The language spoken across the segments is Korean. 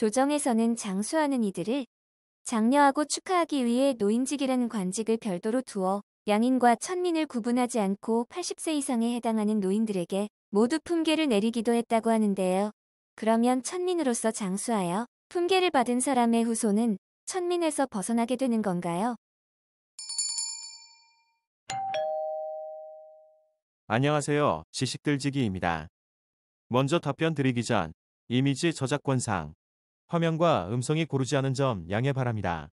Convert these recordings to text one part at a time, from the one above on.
조정에서는 장수하는 이들을 장려하고 축하하기 위해 노인직이라는 관직을 별도로 두어 양인과 천민을 구분하지 않고 80세 이상에 해당하는 노인들에게 모두 품계를 내리기도 했다고 하는데요. 그러면 천민으로서 장수하여 품계를 받은 사람의 후손은 천민에서 벗어나게 되는 건가요? 안녕하세요. 지식들지기입니다. 먼저 답변 드리기 전 이미지 저작권상 화면과 음성이 고르지 않은 점 양해 바랍니다.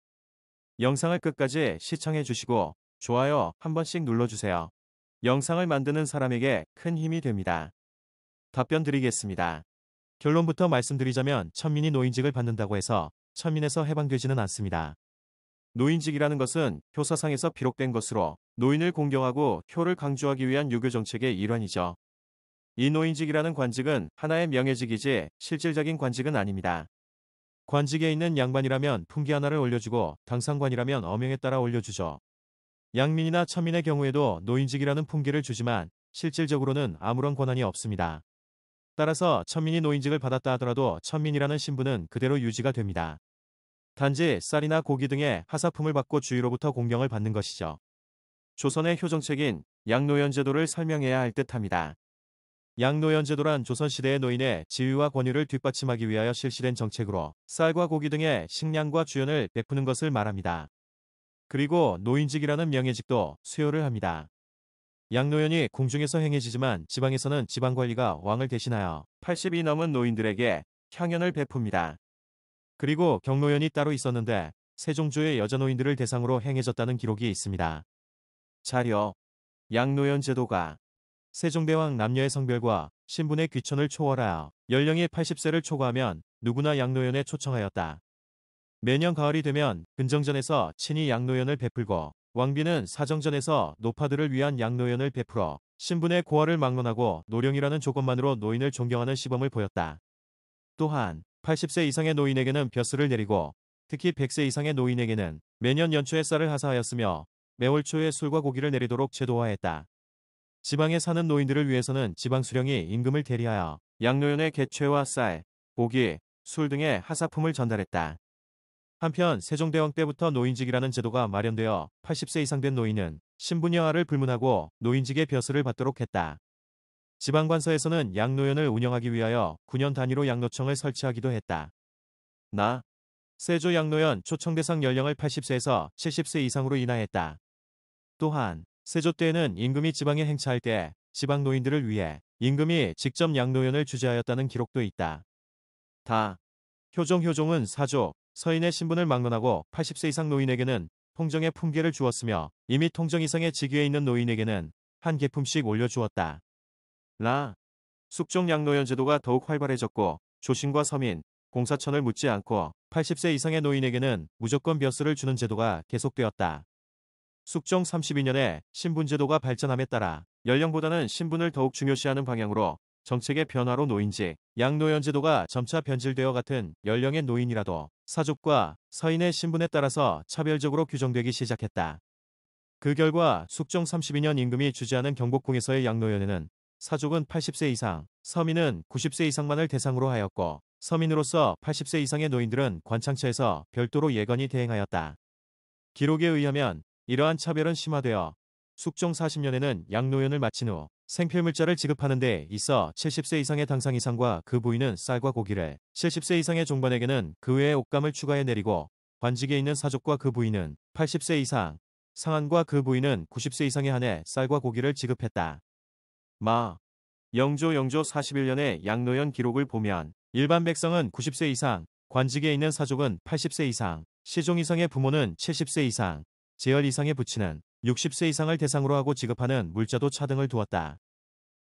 영상을 끝까지 시청해 주시고 좋아요 한 번씩 눌러주세요. 영상을 만드는 사람에게 큰 힘이 됩니다. 답변 드리겠습니다. 결론부터 말씀드리자면 천민이 노인직을 받는다고 해서 천민에서 해방되지는 않습니다. 노인직이라는 것은 효사상에서 비록된 것으로 노인을 공경하고 효를 강조하기 위한 유교 정책의 일환이죠. 이 노인직이라는 관직은 하나의 명예직이지 실질적인 관직은 아닙니다. 관직에 있는 양반이라면 품기 하나를 올려주고 당상관이라면 엄형에 따라 올려주죠. 양민이나 천민의 경우에도 노인직이라는 품기를 주지만 실질적으로는 아무런 권한이 없습니다. 따라서 천민이 노인직을 받았다 하더라도 천민이라는 신분은 그대로 유지가 됩니다. 단지 쌀이나 고기 등의 하사품을 받고 주위로부터 공경을 받는 것이죠. 조선의 효정책인 양노연제도를 설명해야 할 듯합니다. 양노연제도란 조선시대의 노인의 지위와 권위를 뒷받침하기 위하여 실시된 정책으로 쌀과 고기 등의 식량과 주연을 베푸는 것을 말합니다. 그리고 노인직이라는 명예직도 수여를 합니다. 양노연이 궁중에서 행해지지만 지방에서는 지방관리가 왕을 대신하여 80이 넘은 노인들에게 향연을 베풉니다. 그리고 경노연이 따로 있었는데 세종조의 여자 노인들을 대상으로 행해졌다는 기록이 있습니다. 자료 양노연 제도가 세종대왕 남녀의 성별과 신분의 귀천을 초월하여 연령이 80세를 초과하면 누구나 양노연에 초청하였다. 매년 가을이 되면 근정전에서 친히 양노연을 베풀고 왕비는 사정전에서 노파들을 위한 양노연을 베풀어 신분의 고하를 막론하고 노령이라는 조건만으로 노인을 존경하는 시범을 보였다. 또한 80세 이상의 노인에게는 벼슬을 내리고 특히 100세 이상의 노인에게는 매년 연초에 쌀을 하사하였으며 매월 초에 술과 고기를 내리도록 제도화했다. 지방에 사는 노인들을 위해서는 지방수령이 임금을 대리하여 양노연의 개최와 쌀, 고기, 술 등의 하사품을 전달했다. 한편 세종대왕 때부터 노인직이라는 제도가 마련되어 80세 이상 된 노인은 신분여하를 불문하고 노인직의 벼슬을 받도록 했다. 지방관서에서는 양노연을 운영하기 위하여 9년 단위로 양노청을 설치하기도 했다. 세조 양노연 초청 대상 연령을 80세에서 70세 이상으로 인하했다. 또한 세조 때에는 임금이 지방에 행차할 때 지방 노인들을 위해 임금이 직접 양노연을 주재하였다는 기록도 있다. 효종은 사족, 서인의 신분을 막론하고 80세 이상 노인에게는 통정의 품계를 주었으며 이미 통정 이상의 직위에 있는 노인에게는 한 계품씩 올려주었다. 숙종 양노연 제도가 더욱 활발해졌고 조신과 서민, 공사천을 묻지 않고 80세 이상의 노인에게는 무조건 벼슬을 주는 제도가 계속되었다. 숙종 32년에 신분제도가 발전함에 따라 연령보다는 신분을 더욱 중요시하는 방향으로 정책의 변화로 노인직, 양노연 제도가 점차 변질되어 같은 연령의 노인이라도 사족과 서인의 신분에 따라서 차별적으로 규정되기 시작했다. 그 결과 숙종 32년 임금이 주재하는 경복궁에서의 양노연에는 사족은 80세 이상, 서민은 90세 이상만을 대상으로 하였고 서민으로서 80세 이상의 노인들은 관창처에서 별도로 예건이 대행하였다. 기록에 의하면 이러한 차별은 심화되어 숙종 40년에는 양노연을 마친 후 생필물자를 지급하는 데 있어 70세 이상의 당상 이상과 그 부인은 쌀과 고기를, 70세 이상의 종반에게는 그 외의 옥감을 추가해 내리고 관직에 있는 사족과 그 부인은 80세 이상, 상한과 그 부인은 90세 이상에 한해 쌀과 고기를 지급했다. 영조 41년의 양노연 기록을 보면 일반 백성은 90세 이상, 관직에 있는 사족은 80세 이상, 시종 이상의 부모는 70세 이상, 제열 이상의 부친은 60세 이상을 대상으로 하고 지급하는 물자도 차등을 두었다.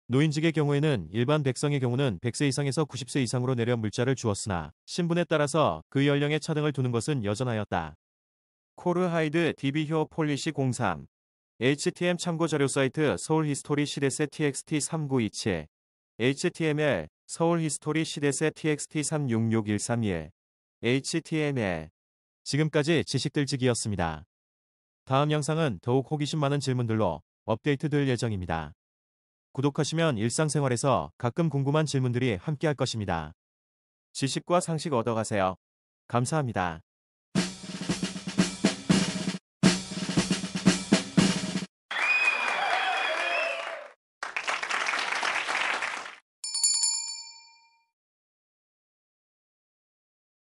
노인직의 경우에는 일반 백성의 경우는 100세 이상에서 90세 이상으로 내려 물자를 주었으나 신분에 따라서 그 연령에 차등을 두는 것은 여전하였다. 코르하이드 DB효 폴리시 03 HTM 참고 자료 사이트 서울 히스토리 시대세 TXT 3927 HTML 서울 히스토리 시대세 TXT 366131 HTML 지금까지 지식들지기였습니다. 다음 영상은 더욱 호기심 많은 질문들로 업데이트될 예정입니다. 구독하시면 일상생활에서 가끔 궁금한 질문들이 함께할 것입니다. 지식과 상식 얻어가세요. 감사합니다.